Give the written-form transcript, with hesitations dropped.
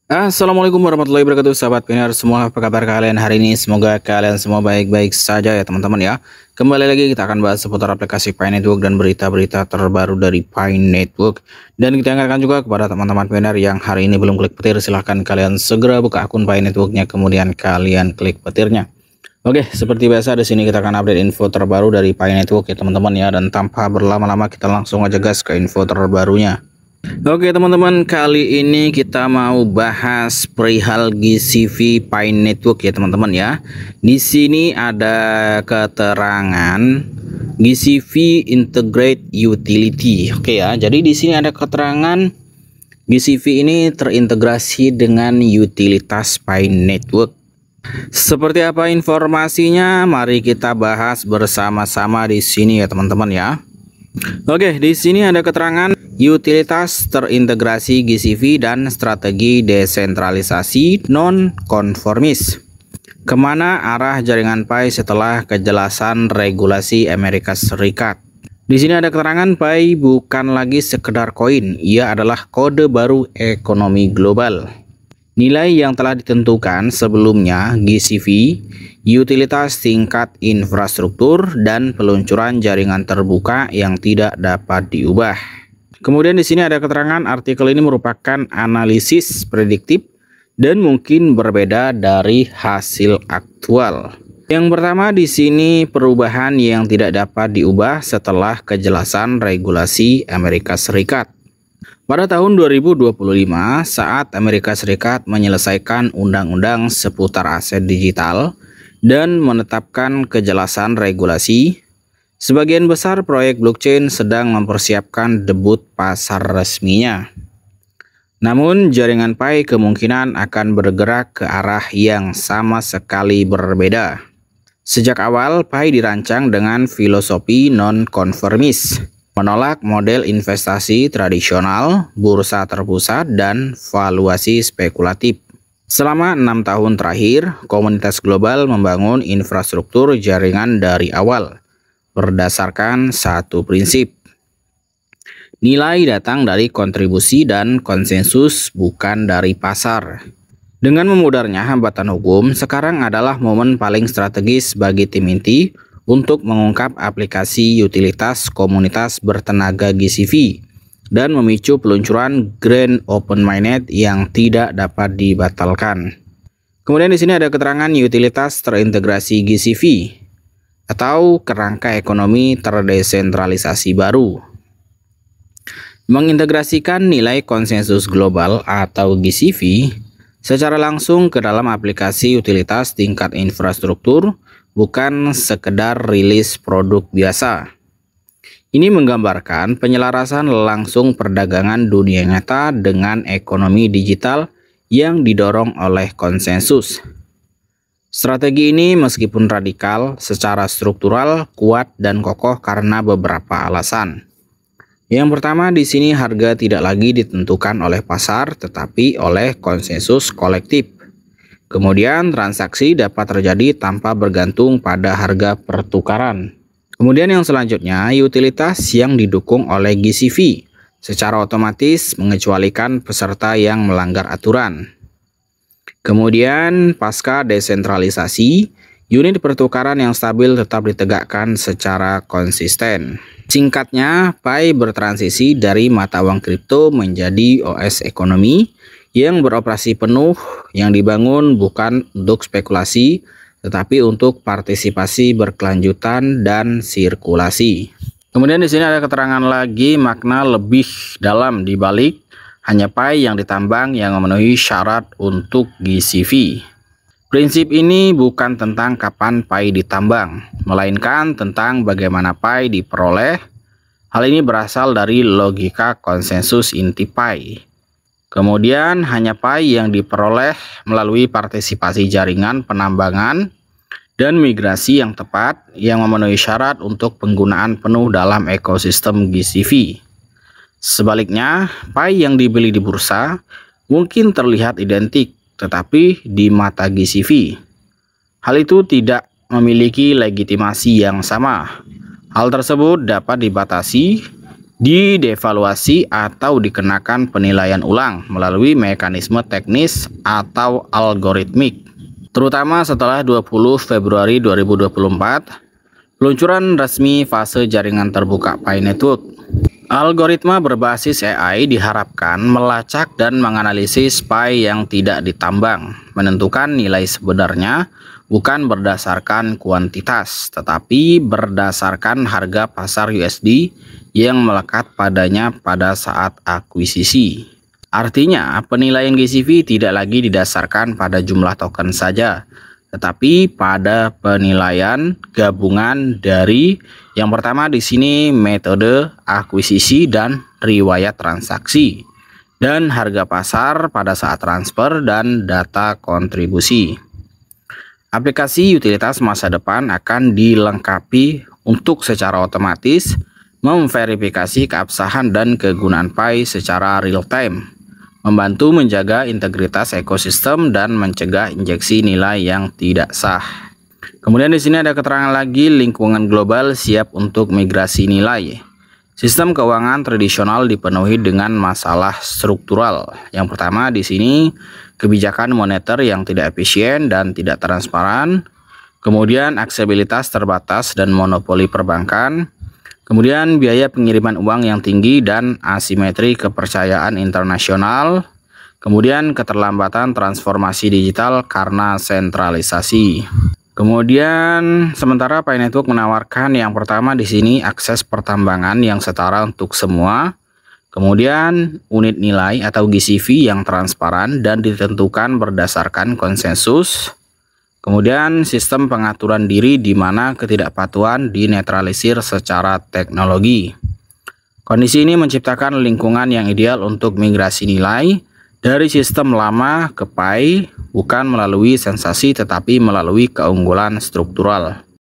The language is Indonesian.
Assalamualaikum warahmatullahi wabarakatuh, sahabat Pinar semua. Apa kabar kalian hari ini? Semoga kalian semua baik-baik saja ya teman-teman ya. Kembali lagi kita akan bahas seputar aplikasi Pi Network dan berita-berita terbaru dari Pi Network. Dan kita ingatkan juga kepada teman-teman Pinar yang hari ini belum klik petir, silahkan kalian segera buka akun Pi Networknya, kemudian kalian klik petirnya. Oke, seperti biasa di sini kita akan update info terbaru dari Pi Network ya teman-teman ya. Dan tanpa berlama-lama kita langsung aja gas ke info terbarunya. Oke teman-teman, kali ini kita mau bahas perihal GCV Pi Network ya teman-teman ya. Di sini ada keterangan GCV Integrate Utility. Oke ya, jadi di sini ada keterangan GCV ini terintegrasi dengan utilitas Pi Network. Seperti apa informasinya? Mari kita bahas bersama-sama di sini ya teman-teman ya. Oke, di sini ada keterangan utilitas terintegrasi GCV dan strategi desentralisasi non-konformis. Kemana arah jaringan Pi setelah kejelasan regulasi Amerika Serikat? Di sini ada keterangan Pi bukan lagi sekedar koin, ia adalah kode baru ekonomi global. Nilai yang telah ditentukan sebelumnya GCV, utilitas tingkat infrastruktur dan peluncuran jaringan terbuka yang tidak dapat diubah. Kemudian di sini ada keterangan artikel ini merupakan analisis prediktif dan mungkin berbeda dari hasil aktual. Yang pertama di sini perubahan yang tidak dapat diubah setelah kejelasan regulasi Amerika Serikat. Pada tahun 2025, saat Amerika Serikat menyelesaikan undang-undang seputar aset digital dan menetapkan kejelasan regulasi, sebagian besar proyek blockchain sedang mempersiapkan debut pasar resminya. Namun, jaringan Pi kemungkinan akan bergerak ke arah yang sama sekali berbeda. Sejak awal, Pi dirancang dengan filosofi non-konformis, menolak model investasi tradisional, bursa terpusat, dan valuasi spekulatif. Selama 6 tahun terakhir, komunitas global membangun infrastruktur jaringan dari awal, berdasarkan satu prinsip. Nilai datang dari kontribusi dan konsensus, bukan dari pasar. Dengan memudarnya hambatan hukum, sekarang adalah momen paling strategis bagi tim inti untuk mengungkap aplikasi utilitas komunitas bertenaga GCV dan memicu peluncuran Grand Open Mainnet yang tidak dapat dibatalkan. Kemudian di sini ada keterangan utilitas terintegrasi GCV atau kerangka ekonomi terdesentralisasi baru. Mengintegrasikan nilai konsensus global atau GCV secara langsung ke dalam aplikasi utilitas tingkat infrastruktur, bukan sekedar rilis produk biasa. Ini menggambarkan penyelarasan langsung perdagangan dunia nyata dengan ekonomi digital yang didorong oleh konsensus. Strategi ini meskipun radikal, secara struktural kuat dan kokoh karena beberapa alasan. Yang pertama, di sini harga tidak lagi ditentukan oleh pasar tetapi oleh konsensus kolektif. Kemudian transaksi dapat terjadi tanpa bergantung pada harga pertukaran. Kemudian yang selanjutnya, utilitas yang didukung oleh GCV secara otomatis mengecualikan peserta yang melanggar aturan. Kemudian pasca desentralisasi, unit pertukaran yang stabil tetap ditegakkan secara konsisten. Singkatnya, Pi bertransisi dari mata uang kripto menjadi OS ekonomi yang beroperasi penuh, yang dibangun bukan untuk spekulasi, tetapi untuk partisipasi berkelanjutan dan sirkulasi. Kemudian di sini ada keterangan lagi makna lebih dalam di balik hanya Pi yang ditambang yang memenuhi syarat untuk GCV. Prinsip ini bukan tentang kapan Pi ditambang, melainkan tentang bagaimana Pi diperoleh. Hal ini berasal dari logika konsensus inti Pi. Kemudian hanya Pi yang diperoleh melalui partisipasi jaringan penambangan dan migrasi yang tepat yang memenuhi syarat untuk penggunaan penuh dalam ekosistem GCV. Sebaliknya, Pi yang dibeli di bursa mungkin terlihat identik, tetapi di mata GCV, hal itu tidak memiliki legitimasi yang sama. Hal tersebut dapat dibatasi didevaluasi atau dikenakan penilaian ulang melalui mekanisme teknis atau algoritmik. Terutama setelah 20 Februari 2024, peluncuran resmi fase jaringan terbuka Pi Network. Algoritma berbasis AI diharapkan melacak dan menganalisis Pi yang tidak ditambang, menentukan nilai sebenarnya bukan berdasarkan kuantitas, tetapi berdasarkan harga pasar USD yang melekat padanya pada saat akuisisi. Artinya, penilaian GCV tidak lagi didasarkan pada jumlah token saja, tetapi pada penilaian gabungan dari yang pertama di sini metode akuisisi dan riwayat transaksi, dan harga pasar pada saat transfer dan data kontribusi. Aplikasi utilitas masa depan akan dilengkapi untuk secara otomatis memverifikasi keabsahan dan kegunaan Pi secara real time, membantu menjaga integritas ekosistem dan mencegah injeksi nilai yang tidak sah. Kemudian di sini ada keterangan lagi, lingkungan global siap untuk migrasi nilai. Sistem keuangan tradisional dipenuhi dengan masalah struktural. Yang pertama di sini kebijakan moneter yang tidak efisien dan tidak transparan. Kemudian aksesibilitas terbatas dan monopoli perbankan. Kemudian biaya pengiriman uang yang tinggi dan asimetri kepercayaan internasional. Kemudian keterlambatan transformasi digital karena sentralisasi. Kemudian sementara Pi Network menawarkan yang pertama di sini akses pertambangan yang setara untuk semua. Kemudian unit nilai atau GCV yang transparan dan ditentukan berdasarkan konsensus. Kemudian sistem pengaturan diri di mana ketidakpatuhan dinetralisir secara teknologi. Kondisi ini menciptakan lingkungan yang ideal untuk migrasi nilai dari sistem lama ke Pi, bukan melalui sensasi tetapi melalui keunggulan struktural.